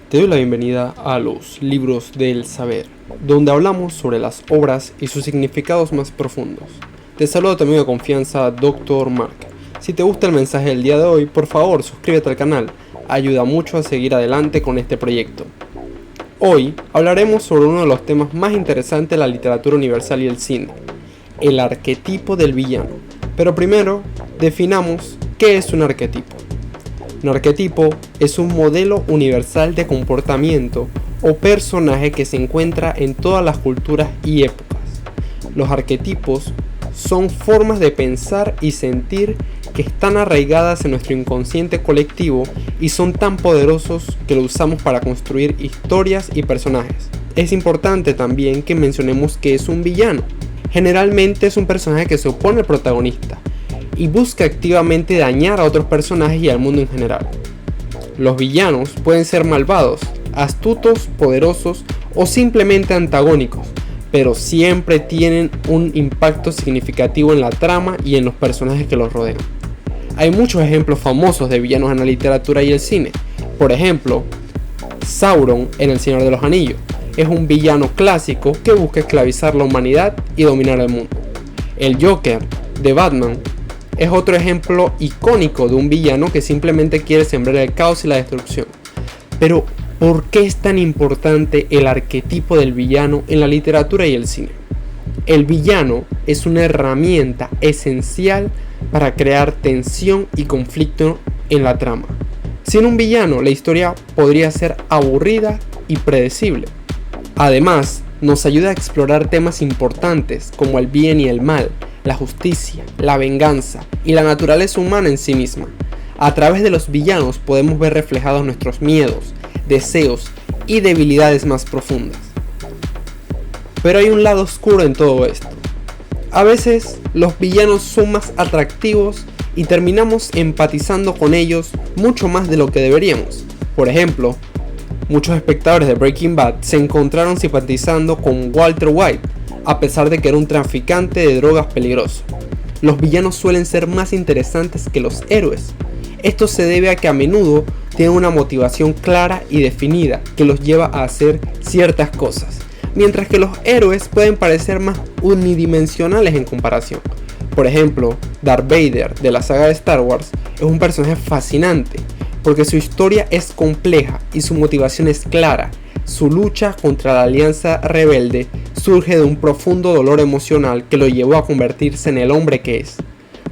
Te doy la bienvenida a los libros del saber, donde hablamos sobre las obras y sus significados más profundos. Te saluda tu amigo de confianza, Dr. Mark. Si te gusta el mensaje del día de hoy, por favor suscríbete al canal, ayuda mucho a seguir adelante con este proyecto. Hoy hablaremos sobre uno de los temas más interesantes de la literatura universal y el cine, el arquetipo del villano. Pero primero, definamos qué es un arquetipo. Un arquetipo es un modelo universal de comportamiento o personaje que se encuentra en todas las culturas y épocas. Los arquetipos son formas de pensar y sentir que están arraigadas en nuestro inconsciente colectivo y son tan poderosos que lo usamos para construir historias y personajes. Es importante también que mencionemos que es un villano. Generalmente es un personaje que se opone al protagonista y busca activamente dañar a otros personajes y al mundo en general. Los villanos pueden ser malvados, astutos, poderosos o simplemente antagónicos, pero siempre tienen un impacto significativo en la trama y en los personajes que los rodean. Hay muchos ejemplos famosos de villanos en la literatura y el cine. Por ejemplo, Sauron en El Señor de los Anillos es un villano clásico que busca esclavizar la humanidad y dominar el mundo. El Joker de Batman es otro ejemplo icónico de un villano que simplemente quiere sembrar el caos y la destrucción. Pero, ¿por qué es tan importante el arquetipo del villano en la literatura y el cine? El villano es una herramienta esencial para crear tensión y conflicto en la trama. Sin un villano, la historia podría ser aburrida y predecible. Además, nos ayuda a explorar temas importantes como el bien y el mal, la justicia, la venganza y la naturaleza humana en sí misma. A través de los villanos podemos ver reflejados nuestros miedos, deseos y debilidades más profundas. Pero hay un lado oscuro en todo esto. A veces los villanos son más atractivos y terminamos empatizando con ellos mucho más de lo que deberíamos. Por ejemplo, muchos espectadores de Breaking Bad se encontraron simpatizando con Walter White, a pesar de que era un traficante de drogas peligroso. Los villanos suelen ser más interesantes que los héroes. Esto se debe a que a menudo tienen una motivación clara y definida que los lleva a hacer ciertas cosas, mientras que los héroes pueden parecer más unidimensionales en comparación. Por ejemplo, Darth Vader de la saga de Star Wars es un personaje fascinante porque su historia es compleja y su motivación es clara. Su lucha contra la Alianza Rebelde surge de un profundo dolor emocional que lo llevó a convertirse en el hombre que es.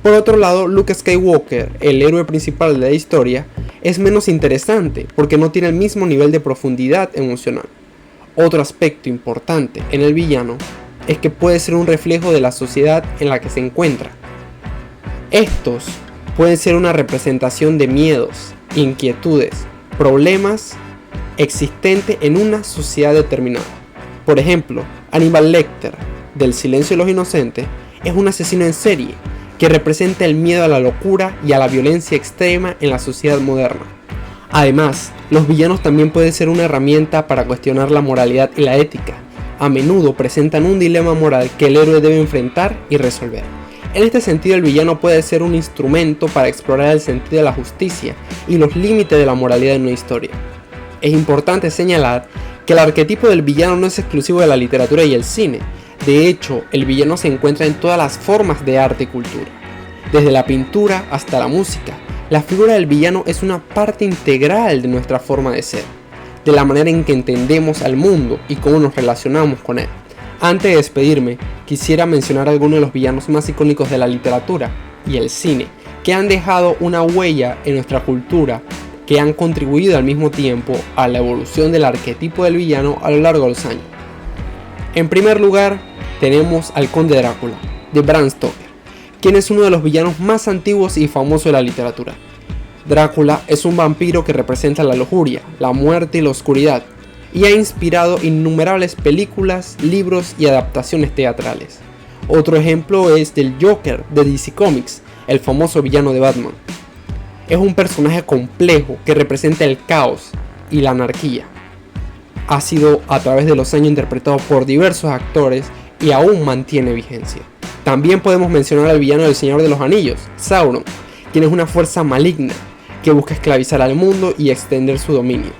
Por otro lado, Luke Skywalker, el héroe principal de la historia, es menos interesante porque no tiene el mismo nivel de profundidad emocional. Otro aspecto importante en el villano es que puede ser un reflejo de la sociedad en la que se encuentra. Estos pueden ser una representación de miedos, inquietudes, problemas existente en una sociedad determinada. Por ejemplo, Hannibal Lecter, del Silencio de los Inocentes, es un asesino en serie que representa el miedo a la locura y a la violencia extrema en la sociedad moderna. Además, los villanos también pueden ser una herramienta para cuestionar la moralidad y la ética. A menudo presentan un dilema moral que el héroe debe enfrentar y resolver. En este sentido, el villano puede ser un instrumento para explorar el sentido de la justicia y los límites de la moralidad en una historia. Es importante señalar que el arquetipo del villano no es exclusivo de la literatura y el cine. De hecho, el villano se encuentra en todas las formas de arte y cultura. Desde la pintura hasta la música, la figura del villano es una parte integral de nuestra forma de ser, de la manera en que entendemos al mundo y cómo nos relacionamos con él. Antes de despedirme, quisiera mencionar algunos de los villanos más icónicos de la literatura y el cine, que han dejado una huella en nuestra cultura, que han contribuido al mismo tiempo a la evolución del arquetipo del villano a lo largo de los años. En primer lugar, tenemos al Conde Drácula, de Bram Stoker, quien es uno de los villanos más antiguos y famosos de la literatura. Drácula es un vampiro que representa la lujuria, la muerte y la oscuridad, y ha inspirado innumerables películas, libros y adaptaciones teatrales. Otro ejemplo es del Joker de DC Comics, el famoso villano de Batman. Es un personaje complejo que representa el caos y la anarquía. Ha sido a través de los años interpretado por diversos actores y aún mantiene vigencia. También podemos mencionar al villano del Señor de los Anillos, Sauron, quien es una fuerza maligna que busca esclavizar al mundo y extender su dominio.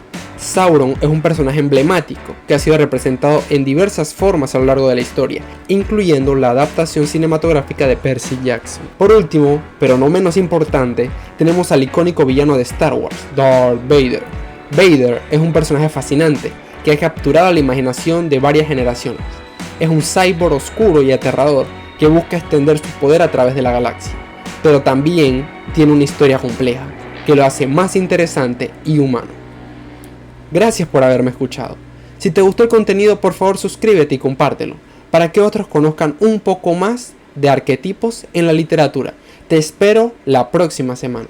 Sauron es un personaje emblemático que ha sido representado en diversas formas a lo largo de la historia, incluyendo la adaptación cinematográfica de Percy Jackson. Por último, pero no menos importante, tenemos al icónico villano de Star Wars, Darth Vader. Vader es un personaje fascinante que ha capturado la imaginación de varias generaciones. Es un cyborg oscuro y aterrador que busca extender su poder a través de la galaxia, pero también tiene una historia compleja que lo hace más interesante y humano. Gracias por haberme escuchado. Si te gustó el contenido, por favor suscríbete y compártelo, para que otros conozcan un poco más de arquetipos en la literatura. Te espero la próxima semana.